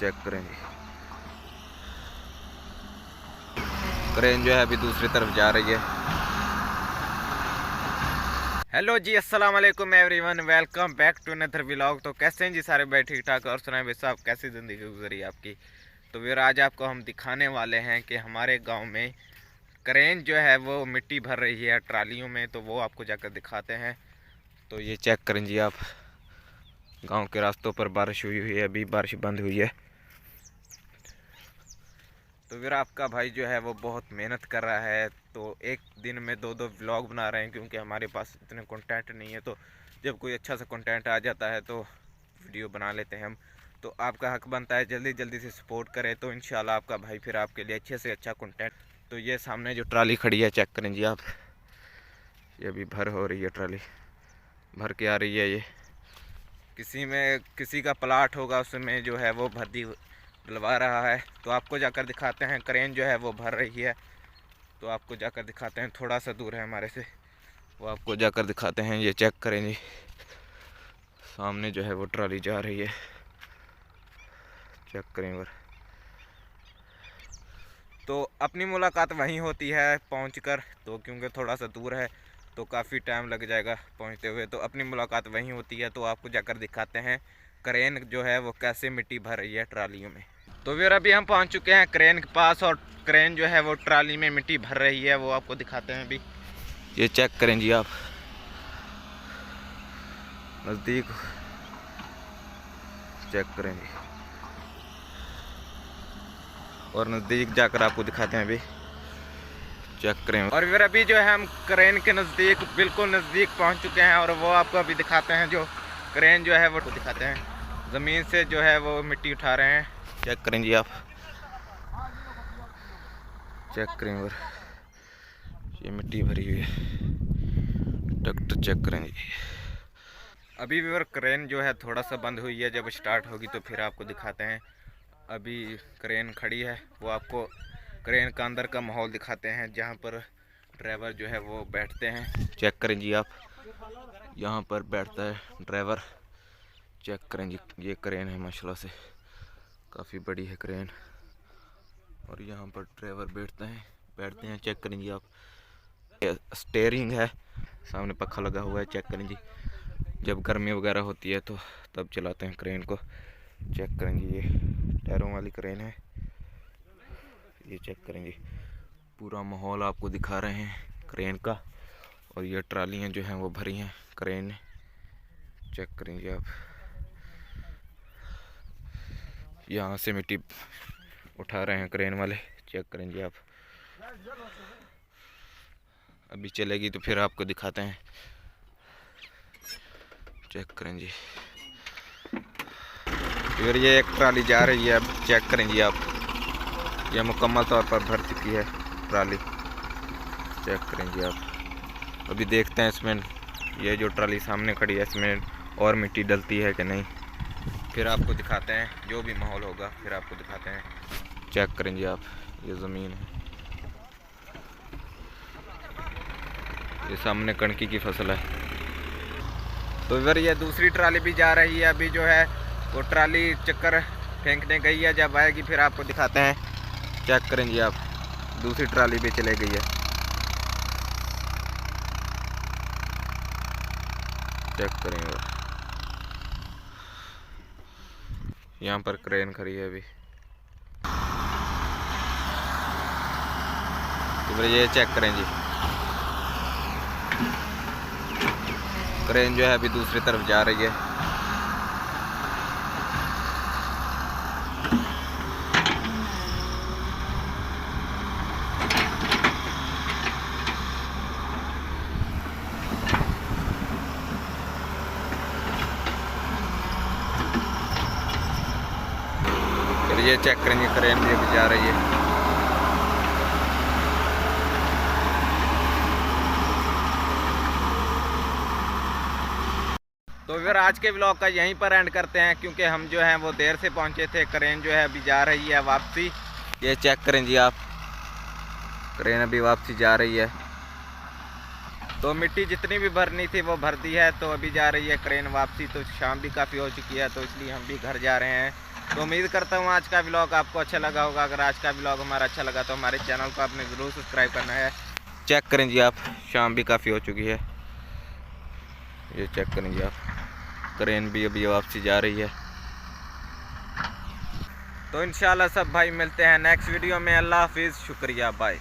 Check करें जी, crane जो है अभी दूसरी तरफ जा रही है। हेलो जी, अस्सलाम वालेकुम everyone, welcome back to another vlog. तो कैसे हैं जी सारे भाई? ठीक ठाक। और सुनाए भाई साहब, कैसी ज़िंदगी गुजरी आपकी? तो फिर आज आपको हम दिखाने वाले हैं कि हमारे गांव में क्रेन जो है वो मिट्टी भर रही है ट्रालियों में, तो वो आपको जाकर दिखाते हैं। तो ये चेक करें जी आप, गांव के रास्तों पर बारिश हुई है, अभी बारिश बंद हुई है। तो फिर आपका भाई जो है वो बहुत मेहनत कर रहा है, तो एक दिन में दो व्लॉग बना रहे हैं, क्योंकि हमारे पास इतने कंटेंट नहीं है। तो जब कोई अच्छा सा कंटेंट आ जाता है तो वीडियो बना लेते हैं हम। तो आपका हक बनता है जल्दी जल्दी से सपोर्ट करें, तो इंशाल्लाह आपका भाई फिर आपके लिए अच्छे से अच्छा कंटेंट। तो ये सामने जो ट्राली खड़ी है चेक करें जी आप, ये अभी भर हो रही है, ट्राली भर के आ रही है। ये किसी का प्लाट होगा, उसमें जो है वो भर्ती डलवा रहा है। तो आपको जाकर दिखाते हैं, क्रेन जो है वो भर रही है। तो आपको जाकर दिखाते हैं, थोड़ा सा दूर है हमारे से, वो आपको जाकर दिखाते हैं। ये चेक करें जी, सामने जो है वो ट्राली जा रही है, चेक करें। और तो अपनी मुलाकात वहीं होती है पहुंचकर, तो क्योंकि थोड़ा सा दूर है तो काफ़ी टाइम लग जाएगा पहुंचते हुए। तो अपनी मुलाकात वहीं होती है, तो आपको जाकर दिखाते हैं क्रेन जो है वो कैसे मिट्टी भर रही है ट्रालियों में। तो फिर अभी हम पहुंच चुके हैं क्रेन के पास, और क्रेन जो है वो ट्राली में मिट्टी भर रही है, वो आपको दिखाते हैं अभी। ये चेक करें जी आप, नज़दीक चेक करें जी, और नज़दीक जाकर आपको दिखाते हैं अभी, चेक करें। और फिर अभी जो है हम क्रेन के नज़दीक, बिल्कुल नज़दीक पहुंच चुके हैं, और वो आपको अभी दिखाते हैं। जो क्रेन जो है वो दिखाते हैं, ज़मीन से जो है वो मिट्टी उठा रहे हैं, चेक करें जी आप, चेक करें। और ये मिट्टी भरी हुई है, ट्रैक्टर चेक करें जी। अभी भी और क्रेन जो है थोड़ा सा बंद हुई है, जब स्टार्ट होगी तो फिर आपको दिखाते हैं। अभी क्रेन खड़ी है, वो आपको क्रेन का अंदर का माहौल दिखाते हैं, जहाँ पर ड्राइवर जो है वो बैठते हैं। चेक करें जी आप, यहाँ पर बैठता है ड्राइवर, चेक करें जी। ये क्रेन है माशाल्लाह से, काफ़ी बड़ी है क्रेन, और यहाँ पर ड्राइवर बैठते हैं, चेक करें जी आप। स्टेयरिंग है, सामने पंखा लगा हुआ है, चेक करें जी। जब गर्मी वगैरह होती है तो तब चलाते हैं क्रेन को, चेक करें जी। ये टायरों वाली क्रेन है, ये चेक करें जी। पूरा माहौल आपको दिखा रहे हैं क्रेन का, और ये ट्रालियाँ जो हैं वो भरी हैं क्रेन ने, चेक करें जी आप। यहाँ से मिट्टी उठा रहे हैं क्रेन वाले, चेक करें जी आप। अभी चलेगी तो फिर आपको दिखाते हैं, चेक करें जी। फिर ये एक ट्राली जा रही है, अब चेक करें जी आप, यह मुकम्मल तौर पर भर चुकी है ट्राली, चेक करें जी आप। अभी देखते हैं इसमें, ये जो ट्राली सामने खड़ी है इसमें और मिट्टी डलती है कि नहीं, फिर आपको दिखाते हैं। जो भी माहौल होगा फिर आपको दिखाते हैं, चेक करें जी आप। ये ज़मीन है, ये सामने कणकी की फसल है। तो इधर ये दूसरी ट्राली भी जा रही है, अभी जो है वो ट्राली चक्कर फेंकने गई है, जब आएगी फिर आपको दिखाते हैं, चेक करें जी आप। दूसरी ट्राली भी चले गई है, चेक करें। और यहाँ पर क्रेन खड़ी है अभी, तो ये चेक करें जी, क्रेन जो है अभी दूसरी तरफ जा रही है। फिर ये चेक करेंगे, क्रेन भी अभी जा रही है। तो फिर आज के ब्लॉग का यहीं पर एंड करते हैं, क्योंकि हम जो हैं वो देर से पहुंचे थे। क्रेन जो है अभी जा रही है वापसी, ये चेक करें जी आप, क्रेन अभी वापसी जा रही है। तो मिट्टी जितनी भी भरनी थी वो भर दी है, तो अभी जा रही है क्रेन वापसी। तो शाम भी काफ़ी हो चुकी है, तो इसलिए हम भी घर जा रहे हैं। तो उम्मीद करता हूँ आज का व्लॉग आपको अच्छा लगा होगा। अगर आज का व्लॉग हमारा अच्छा लगा तो हमारे चैनल को आपने ज़रूर सब्सक्राइब करना है। चेक करें जी आप, शाम भी काफ़ी हो चुकी है, ये चेक करें जी आप, क्रेन भी अभी वापसी जा रही है। तो इंशाल्लाह सब भाई मिलते हैं नेक्स्ट वीडियो में। अल्लाह हाफिज़, शुक्रिया, बाय।